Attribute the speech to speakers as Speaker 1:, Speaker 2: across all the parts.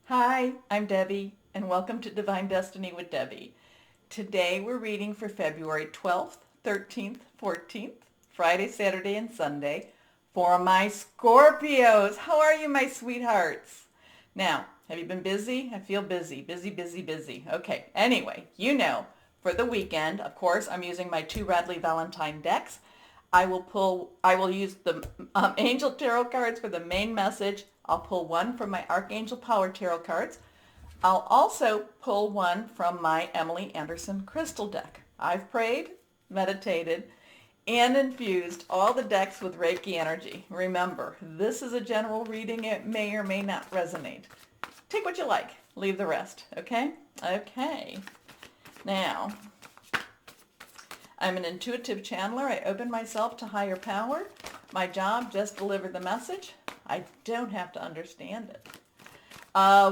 Speaker 1: Hi, I'm Debbie, and welcome to Divine Destiny with Debbie. Today we're reading for February 12th, 13th, 14th, Friday, Saturday, and Sunday for my Scorpios. How are you, my sweethearts? Now, have you been busy? I feel busy, busy, busy, busy. Okay, anyway, for the weekend, of course, I'm using my two Radley Valentine decks. I will use the Angel Tarot cards for the main message. I'll pull one from my Archangel Power Tarot cards. I'll also pull one from my Emily Anderson Crystal deck. I've prayed, meditated, and infused all the decks with Reiki energy. Remember, this is a general reading. It may or may not resonate. Take what you like. Leave the rest, okay? Okay. Now, I'm an intuitive channeler. I open myself to higher power. My job, just deliver the message. I don't have to understand it.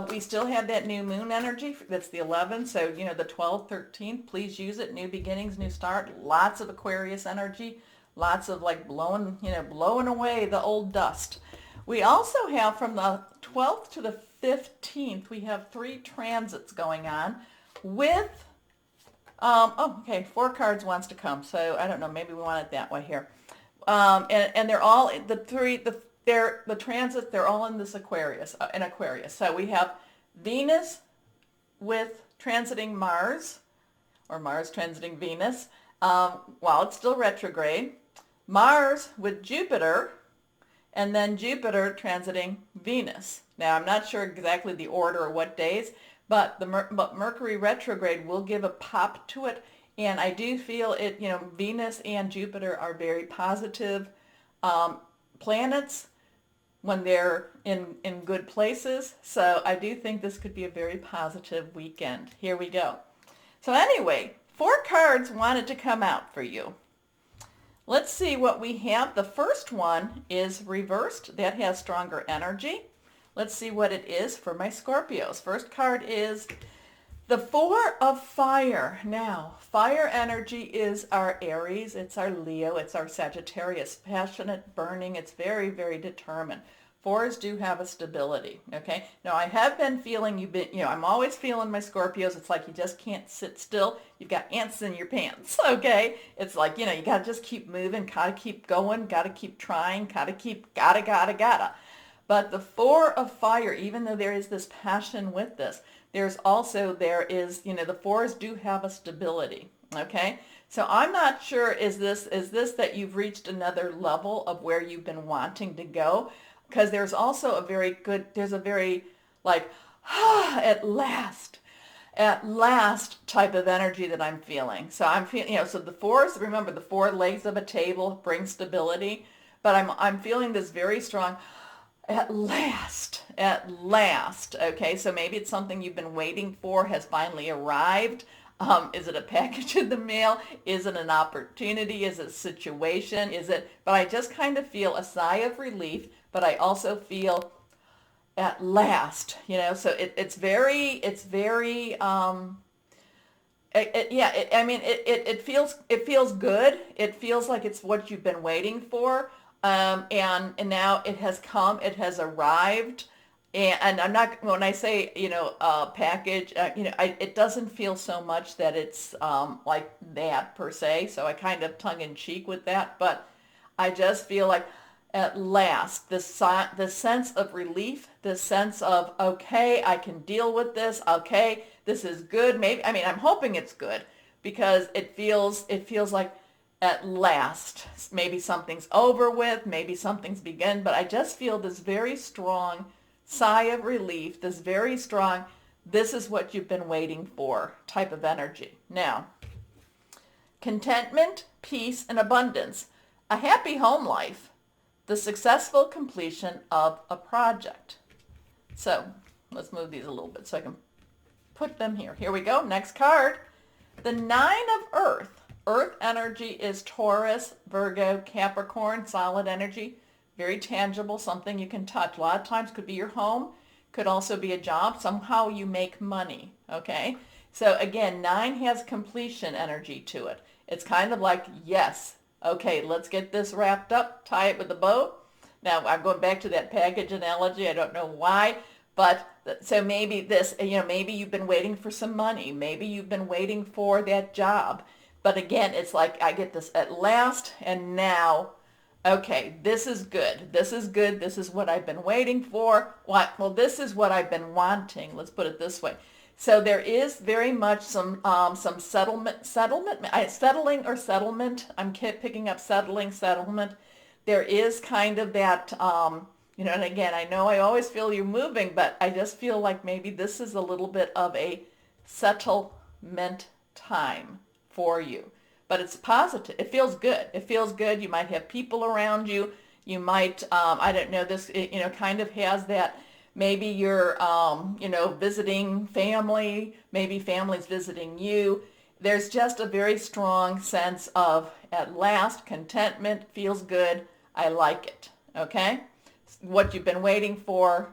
Speaker 1: We still have that new moon energy. That's the 11th. So, the 12th, 13th, please use it. New beginnings, new start. Lots of Aquarius energy. Lots of blowing away the old dust. We also have from the 12th to the 15th, we have 3 transits going on with okay, 4 cards wants to come, so I don't know, maybe we want it that way here. And they're all, the transits, they're all in this Aquarius, in Aquarius. So we have Venus with transiting Mars, or Mars transiting Venus, while it's still retrograde. Mars with Jupiter, and then Jupiter transiting Venus. Now, I'm not sure exactly the order or what days, but Mercury retrograde will give a pop to it, and I do feel it. Venus and Jupiter are very positive planets when they're in good places. So I do think this could be a very positive weekend. Here we go. So anyway, 4 cards wanted to come out for you. Let's see what we have. The first one is reversed. That has stronger energy. Let's see what it is for my Scorpios. First card is the 4 of Fire. Now, fire energy is our Aries, it's our Leo, it's our Sagittarius. Passionate, burning, it's very, very determined. 4s do have a stability, okay? Now, I have been feeling I'm always feeling my Scorpios. It's like you just can't sit still. You've got ants in your pants, okay? It's like, you got to just keep moving, got to keep going, got to keep trying, got to keep, gotta. But the 4 of Fire, even though there is this passion with this, the 4s do have a stability, okay? So I'm not sure, is this that you've reached another level of where you've been wanting to go? Because there's also a very like, at last type of energy that I'm feeling. So I'm feeling, so the 4s, remember the 4 legs of a table bring stability, but I'm feeling this very strong, at last, okay? So maybe it's something you've been waiting for has finally arrived. Is it a package in the mail? Is it an opportunity? Is it a situation? But I just kind of feel a sigh of relief, but I also feel at last, so it feels good. It feels like it's what you've been waiting for. And now it has come, it has arrived, and I'm not, when I say, package, it doesn't feel so much that it's like that per se, so I kind of tongue in cheek with that, but I just feel like at last, the sense of relief, the sense of, okay, I can deal with this, okay, this is good, maybe, I'm hoping it's good, because it feels like, at last, maybe something's over with, maybe something's begun, but I just feel this very strong sigh of relief, this very strong, this is what you've been waiting for type of energy. Now, contentment, peace, and abundance, a happy home life, the successful completion of a project. So let's move these a little bit so I can put them here. Here we go. Next card, the 9 of Earth. Earth energy is Taurus, Virgo, Capricorn, solid energy, very tangible, something you can touch. A lot of times could be your home, could also be a job. Somehow you make money, okay? So again, 9 has completion energy to it. It's kind of like, yes, okay, let's get this wrapped up, tie it with a bow. Now, I'm going back to that package analogy. I don't know why, But so maybe this, maybe you've been waiting for some money. Maybe you've been waiting for that job. But again, it's like I get this at last and now. Okay, this is good. This is good. This is what I've been waiting for. Well, this is what I've been wanting. Let's put it this way. So there is very much some settling or settlement. I'm picking up settlement. There is kind of that, and again, I know I always feel you're moving, but I just feel like maybe this is a little bit of a settlement time for you. But it's positive. It feels good. It feels good. You might have people around you. You might, I don't know, this, kind of has that, maybe you're, visiting family. Maybe family's visiting you. There's just a very strong sense of, at last, contentment, feels good. I like it. Okay? What you've been waiting for,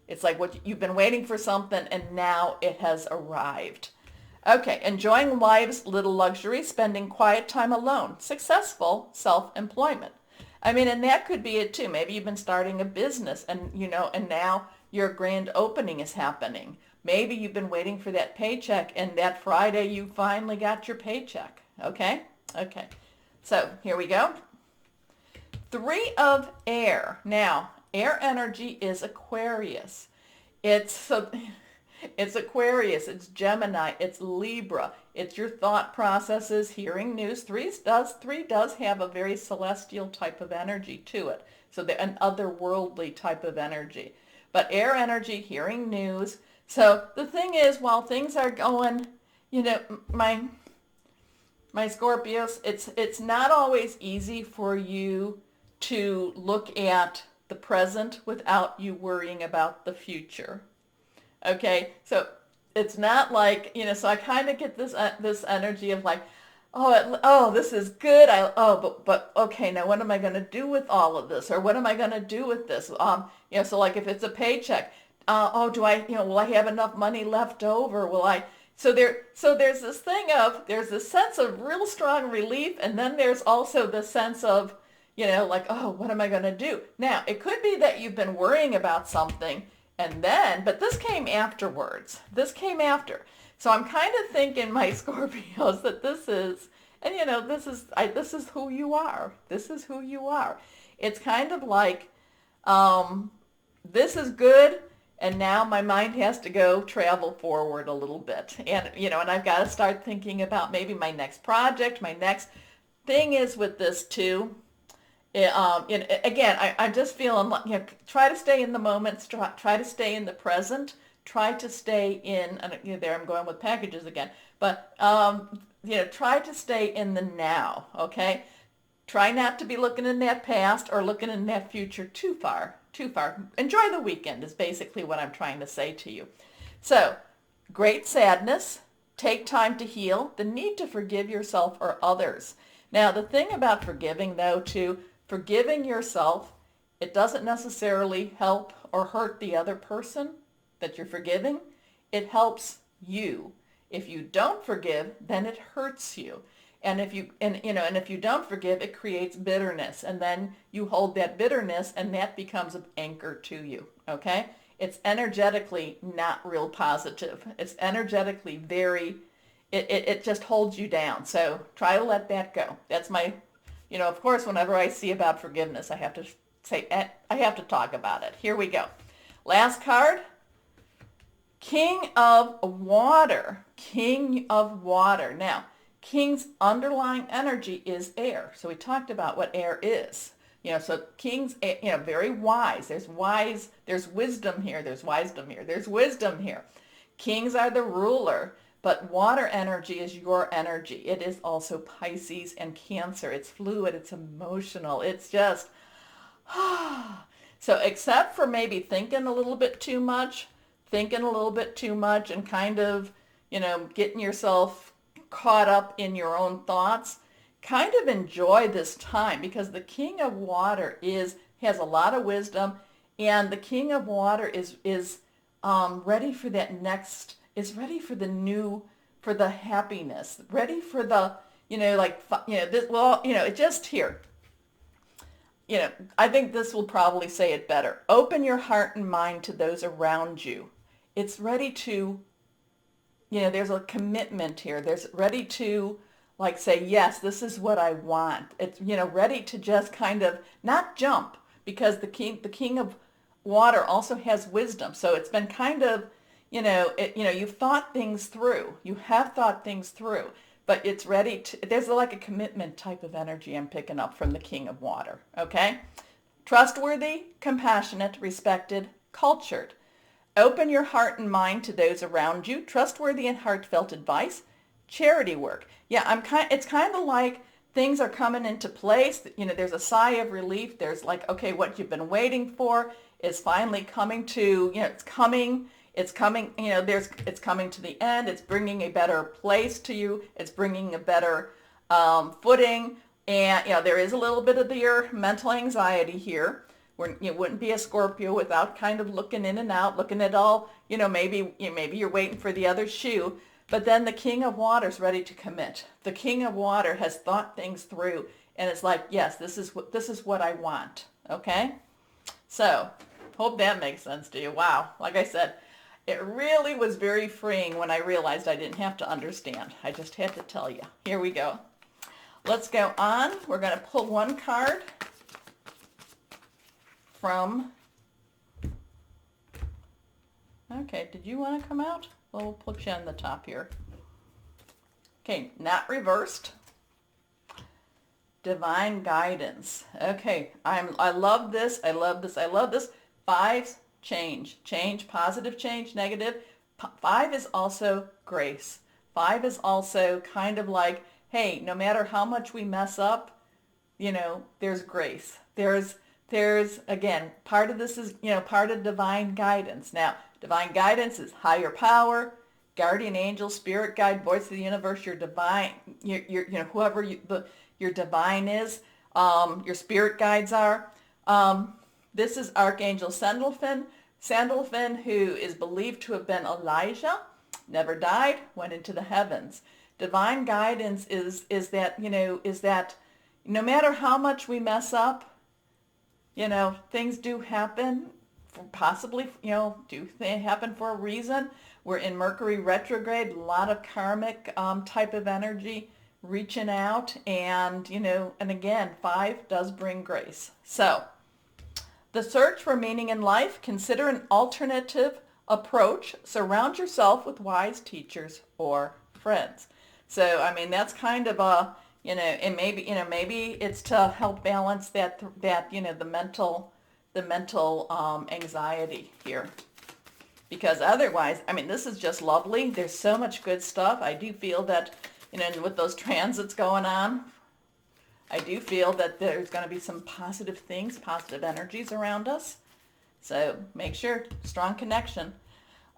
Speaker 1: it's like what you've been waiting for something and now it has arrived. Okay, enjoying life's little luxury, spending quiet time alone, successful self-employment. I mean, and that could be it too. Maybe you've been starting a business and, and now your grand opening is happening. Maybe you've been waiting for that paycheck and that Friday you finally got your paycheck. Okay? Okay. So here we go. 3 of air. Now, air energy is Aquarius. It's Aquarius, it's Gemini, it's Libra, it's your thought processes, hearing news. 3 does have a very celestial type of energy to it. So an otherworldly type of energy. But air energy, hearing news. So the thing is, while things are going, my Scorpios, it's not always easy for you to look at the present without you worrying about the future. Okay, so it's not like, so I kind of get this energy of like, this is good. But okay, now what am I going to do with all of this? Or what am I going to do with this? So like if it's a paycheck, will I have enough money left over? So there's this thing of, there's this sense of real strong relief, and then there's also the sense of, what am I going to do? Now, it could be that you've been worrying about something, but this came afterwards. This came after. So I'm kind of thinking, my Scorpios, that this is who you are. This is who you are. It's kind of like, this is good, and now my mind has to go travel forward a little bit. And, and I've got to start thinking about maybe my next project, my next thing is with this too. Again, I'm just feeling like, try to stay in the moment, try to stay in the present, try to stay in, and there I'm going with packages again, but, try to stay in the now, okay? Try not to be looking in that past or looking in that future too far. Enjoy the weekend is basically what I'm trying to say to you. So, great sadness, take time to heal, the need to forgive yourself or others. Now, the thing about forgiving, though, too, forgiving yourself, it doesn't necessarily help or hurt the other person that you're forgiving. It helps you. If you don't forgive, then it hurts you. And if you don't forgive, it creates bitterness, and then you hold that bitterness, and that becomes an anchor to you. Okay? It's energetically not real positive. It's energetically very. It just holds you down. So try to let that go. That's my. Of course, whenever I see about forgiveness, I have to talk about it. Here we go. Last card. King of Water. King of Water. Now, King's underlying energy is air. So we talked about what air is. So King's, very wise. There's wisdom here. There's wisdom here. Kings are the ruler. But water energy is your energy. It is also Pisces and Cancer. It's fluid. It's emotional. It's just, so except for maybe thinking a little bit too much and kind of, getting yourself caught up in your own thoughts, kind of enjoy this time, because the King of Water has a lot of wisdom, and the King of Water is ready for that next, is ready for the new, for the happiness, ready for the, it just here. I think this will probably say it better. Open your heart and mind to those around you. It's ready to, there's a commitment here. There's ready to like say, yes, this is what I want. It's, ready to just kind of not jump because the king of water also has wisdom. So it's been kind of, you've thought things through. You have thought things through, but it's ready to, there's like a commitment type of energy I'm picking up from the king of water. Okay. Trustworthy, compassionate, respected, cultured. Open your heart and mind to those around you. Trustworthy and heartfelt advice. Charity work. Yeah, it's kind of like things are coming into place. There's a sigh of relief. There's like, okay, what you've been waiting for is finally coming to, it's coming, it's coming to the end. It's bringing a better place to you. It's bringing a better footing. And, there is a little bit of your mental anxiety here. You wouldn't be a Scorpio without kind of looking in and out, looking at all, maybe you're waiting for the other shoe. But then the king of water is ready to commit. The king of water has thought things through and it's like, yes, this is what I want. Okay? So, hope that makes sense to you. Wow. Like I said, it really was very freeing when I realized I didn't have to understand. I just had to tell you. Here we go. Let's go on. We're going to pull one card from... Okay, did you want to come out? We'll put you on the top here. Okay, not reversed. Divine guidance. Okay, I love this. I love this. I love this. Fives, change. Change, positive change, negative. Five is also grace. Five is also kind of like, hey, no matter how much we mess up, there's grace. There's again, part of this is, part of divine guidance. Now, divine guidance is higher power, guardian angel, spirit guide, voice of the universe, your divine, whoever your divine is, your spirit guides are. This is Archangel Sandalphon. Sandalphon, who is believed to have been Elijah, never died, went into the heavens. Divine guidance is that no matter how much we mess up, things do happen, possibly, do they happen for a reason. We're in Mercury retrograde, a lot of karmic type of energy reaching out, and, and again, five does bring grace. So, the search for meaning in life, consider an alternative approach. Surround yourself with wise teachers or friends. So, I mean, that's kind of a, and maybe it's to help balance that the mental anxiety here. Because otherwise, I mean, this is just lovely. There's so much good stuff. I do feel that, with those transits going on, I do feel that there's going to be some positive things, positive energies around us. So make sure, strong connection.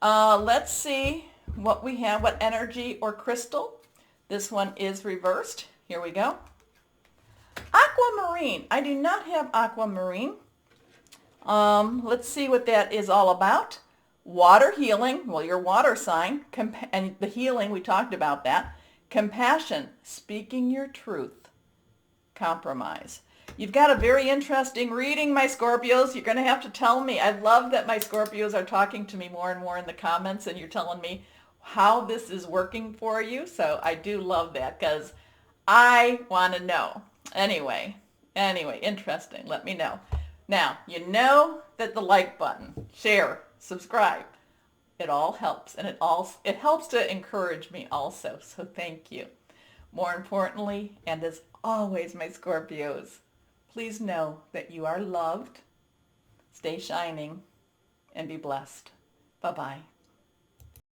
Speaker 1: Let's see what we have, what energy or crystal. This one is reversed. Here we go. Aquamarine. I do not have aquamarine. Let's see what that is all about. Water healing. Well, your water sign. And the healing, we talked about that. Compassion. Speaking your truth. Compromise. You've got a very interesting reading, my Scorpios. You're going to have to tell me. I love that my Scorpios are talking to me more and more in the comments, and you're telling me how this is working for you. So I do love that because I want to know. Anyway, interesting. Let me know. Now, you know that the like button, share, subscribe, it all helps. And it helps to encourage me also. So thank you. More importantly, and as always, my Scorpios, please know that you are loved. Stay shining and be blessed. Bye-bye.